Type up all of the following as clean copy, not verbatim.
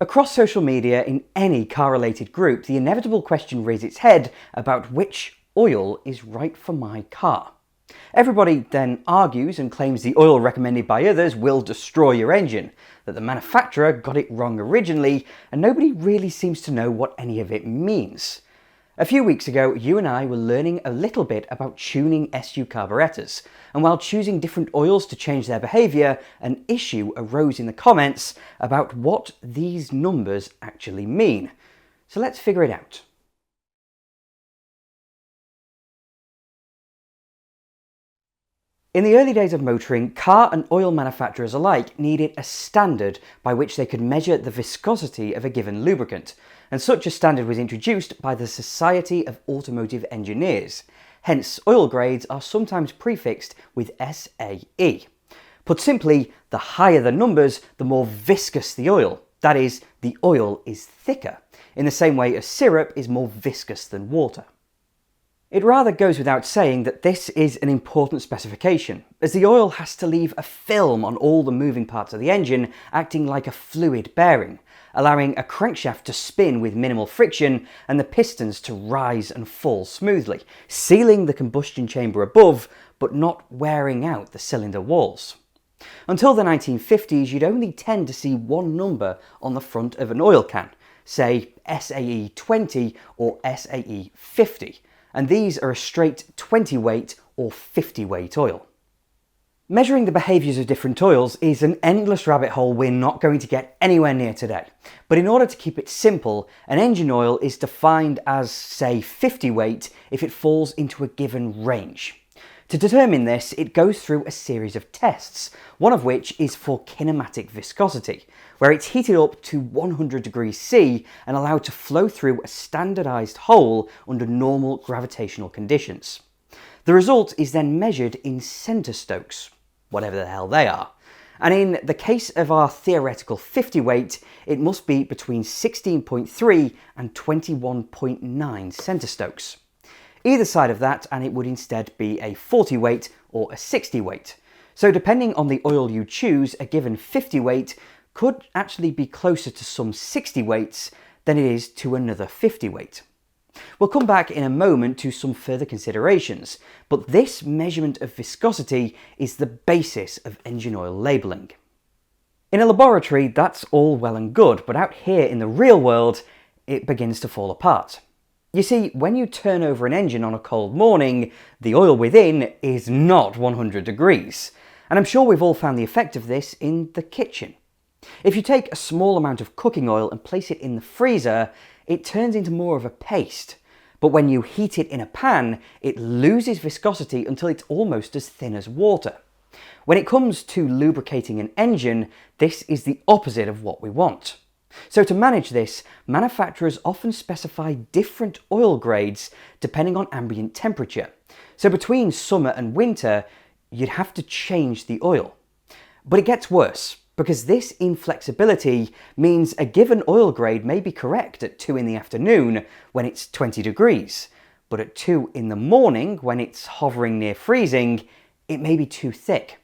Across social media, in any car-related group, the inevitable question raises its head about which oil is right for my car. Everybody then argues and claims the oil recommended by others will destroy your engine, that the manufacturer got it wrong originally, and nobody really seems to know what any of it means. A few weeks ago, you and I were learning a little bit about tuning SU carburetors, and while choosing different oils to change their behaviour, an issue arose in the comments about what these numbers actually mean. So let's figure it out. In the early days of motoring, car and oil manufacturers alike needed a standard by which they could measure the viscosity of a given lubricant, and such a standard was introduced by the Society of Automotive Engineers. Hence, oil grades are sometimes prefixed with SAE. Put simply, the higher the numbers, the more viscous the oil. That is, the oil is thicker, in the same way as syrup is more viscous than water. It rather goes without saying that this is an important specification, as the oil has to leave a film on all the moving parts of the engine, acting like a fluid bearing, allowing a crankshaft to spin with minimal friction and the pistons to rise and fall smoothly, sealing the combustion chamber above but not wearing out the cylinder walls. Until the 1950s, you'd only tend to see one number on the front of an oil can, say SAE 20 or SAE 50. And these are a straight 20 weight or 50 weight oil. Measuring the behaviours of different oils is an endless rabbit hole we're not going to get anywhere near today. But in order to keep it simple, an engine oil is defined as, say, 50 weight if it falls into a given range. To determine this, it goes through a series of tests, one of which is for kinematic viscosity, where it's heated up to 100 degrees C and allowed to flow through a standardised hole under normal gravitational conditions. The result is then measured in centistokes, whatever the hell they are. And in the case of our theoretical 50 weight, it must be between 16.3 and 21.9 centistokes. Either side of that and it would instead be a 40 weight or a 60 weight. So depending on the oil you choose, a given 50 weight could actually be closer to some 60 weights than it is to another 50 weight. We'll come back in a moment to some further considerations, but this measurement of viscosity is the basis of engine oil labelling. In a laboratory, that's all well and good, but out here in the real world, it begins to fall apart. You see, when you turn over an engine on a cold morning, the oil within is not 100 degrees. And I'm sure we've all found the effect of this in the kitchen. If you take a small amount of cooking oil and place it in the freezer, it turns into more of a paste. But when you heat it in a pan, it loses viscosity until it's almost as thin as water. When it comes to lubricating an engine, this is the opposite of what we want. So to manage this, manufacturers often specify different oil grades depending on ambient temperature. So between summer and winter, you'd have to change the oil. But it gets worse, because this inflexibility means a given oil grade may be correct at 2 in the afternoon when it's 20 degrees, but at 2 in the morning when it's hovering near freezing, it may be too thick.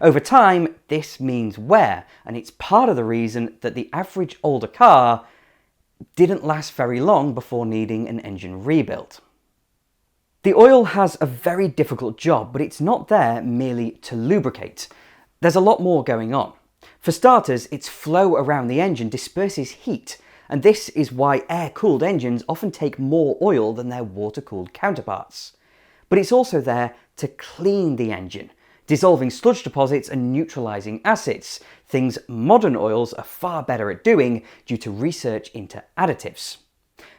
Over time, this means wear, and it's part of the reason that the average older car didn't last very long before needing an engine rebuild. The oil has a very difficult job, but it's not there merely to lubricate. There's a lot more going on. For starters, its flow around the engine disperses heat, and this is why air-cooled engines often take more oil than their water-cooled counterparts. But it's also there to clean the engine, dissolving sludge deposits and neutralising acids, things modern oils are far better at doing due to research into additives.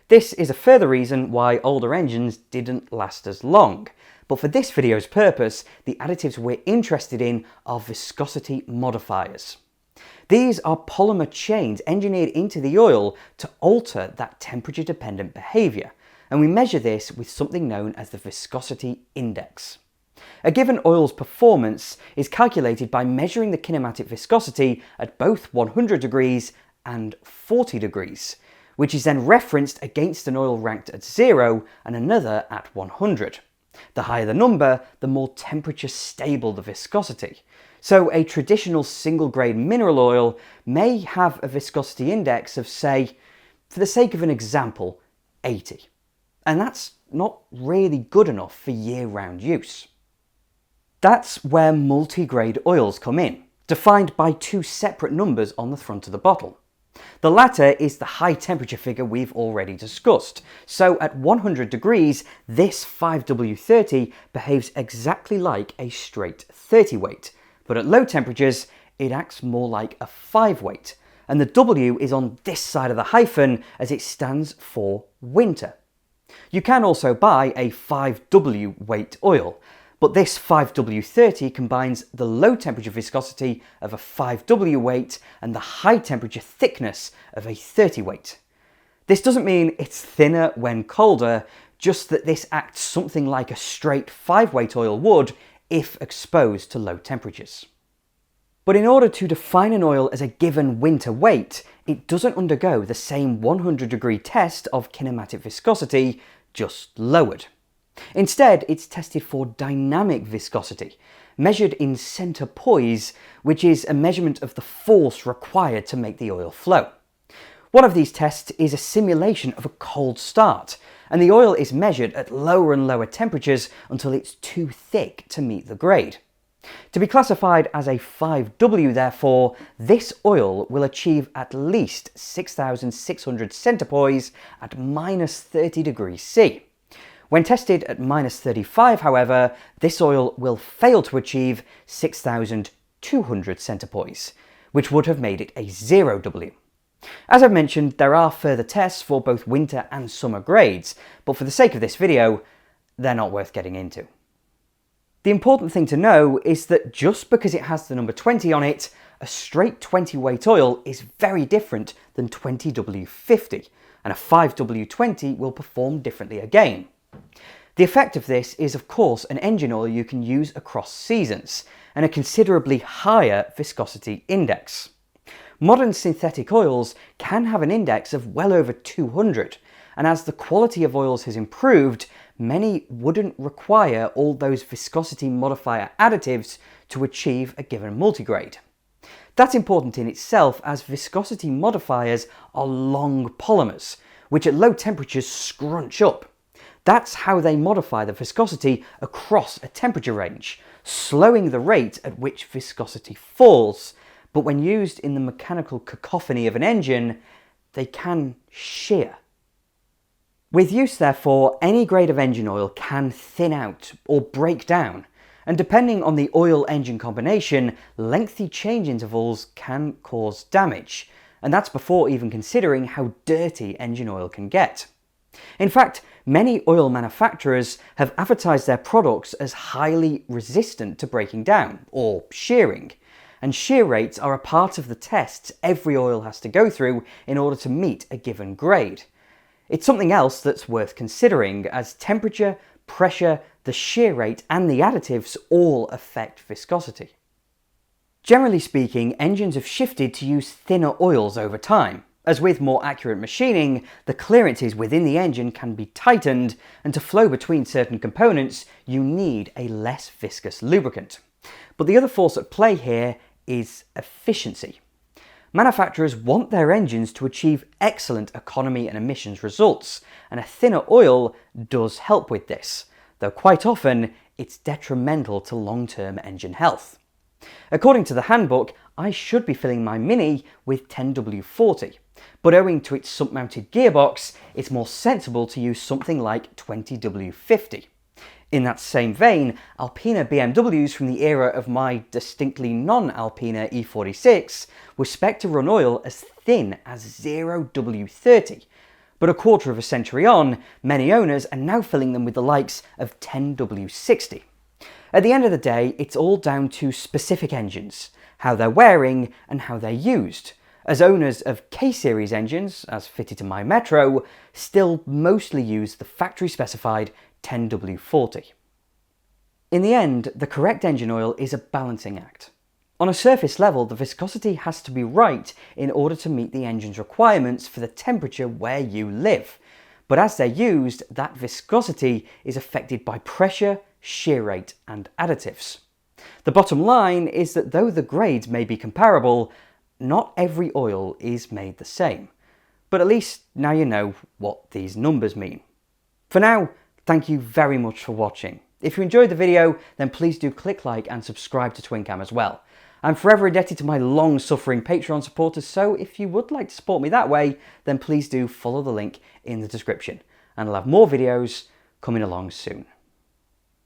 This is a further reason why older engines didn't last as long, but for this video's purpose, the additives we're interested in are viscosity modifiers. These are polymer chains engineered into the oil to alter that temperature-dependent behaviour, and we measure this with something known as the viscosity index. A given oil's performance is calculated by measuring the kinematic viscosity at both 100 degrees and 40 degrees, which is then referenced against an oil ranked at 0 and another at 100. The higher the number, the more temperature stable the viscosity. So a traditional single-grade mineral oil may have a viscosity index of, say, for the sake of an example, 80. And that's not really good enough for year-round use. That's where multi-grade oils come in, defined by two separate numbers on the front of the bottle. The latter is the high temperature figure we've already discussed. So at 100 degrees, this 5W30 behaves exactly like a straight 30 weight. But at low temperatures, it acts more like a 5 weight. And the W is on this side of the hyphen as it stands for winter. You can also buy a 5W weight oil, but this 5W30 combines the low temperature viscosity of a 5W weight and the high temperature thickness of a 30 weight. This doesn't mean it's thinner when colder, just that this acts something like a straight 5 weight oil would if exposed to low temperatures. But in order to define an oil as a given winter weight, it doesn't undergo the same 100-degree test of kinematic viscosity, just lowered. Instead, it's tested for dynamic viscosity, measured in centipoise, which is a measurement of the force required to make the oil flow. One of these tests is a simulation of a cold start, and the oil is measured at lower and lower temperatures until it's too thick to meet the grade. To be classified as a 5W, therefore, this oil will achieve at least 6,600 centipoise at minus 30 degrees C. When tested at minus 35, however, this oil will fail to achieve 6,200 centipoise, which would have made it a 0W. As I've mentioned, there are further tests for both winter and summer grades, but for the sake of this video, they're not worth getting into. The important thing to know is that just because it has the number 20 on it, a straight 20 weight oil is very different than 20W50, and a 5W20 will perform differently again. The effect of this is, of course, an engine oil you can use across seasons, and a considerably higher viscosity index. Modern synthetic oils can have an index of well over 200, and as the quality of oils has improved, many wouldn't require all those viscosity modifier additives to achieve a given multigrade. That's important in itself, as viscosity modifiers are long polymers, which at low temperatures scrunch up. That's how they modify the viscosity across a temperature range, slowing the rate at which viscosity falls, but when used in the mechanical cacophony of an engine, they can shear. With use, therefore, any grade of engine oil can thin out or break down, and depending on the oil-engine combination, lengthy change intervals can cause damage, and that's before even considering how dirty engine oil can get. In fact, many oil manufacturers have advertised their products as highly resistant to breaking down, or shearing, and shear rates are a part of the tests every oil has to go through in order to meet a given grade. It's something else that's worth considering, as temperature, pressure, the shear rate and the additives all affect viscosity. Generally speaking, engines have shifted to use thinner oils over time, as with more accurate machining, the clearances within the engine can be tightened, and to flow between certain components, you need a less viscous lubricant. But the other force at play here is efficiency. Manufacturers want their engines to achieve excellent economy and emissions results, and a thinner oil does help with this, though quite often it's detrimental to long-term engine health. According to the handbook, I should be filling my Mini with 10W40, but owing to its sump-mounted gearbox, it's more sensible to use something like 20W50. In that same vein, Alpina BMWs from the era of my distinctly non-Alpina E46 were spec'd to run oil as thin as 0W30, but a quarter of a century on, many owners are now filling them with the likes of 10W60. At the end of the day, it's all down to specific engines, how they're wearing and how they're used, as owners of K-series engines, as fitted to my Metro, still mostly use the factory-specified 10W40. In the end, the correct engine oil is a balancing act. On a surface level, the viscosity has to be right in order to meet the engine's requirements for the temperature where you live. But as they're used, that viscosity is affected by pressure, shear rate and additives. The bottom line is that though the grades may be comparable, not every oil is made the same. But at least now you know what these numbers mean. For now, thank you very much for watching. If you enjoyed the video, then please do click like and subscribe to TwinCam as well. I'm forever indebted to my long-suffering Patreon supporters, so if you would like to support me that way, then please do follow the link in the description. And I'll have more videos coming along soon.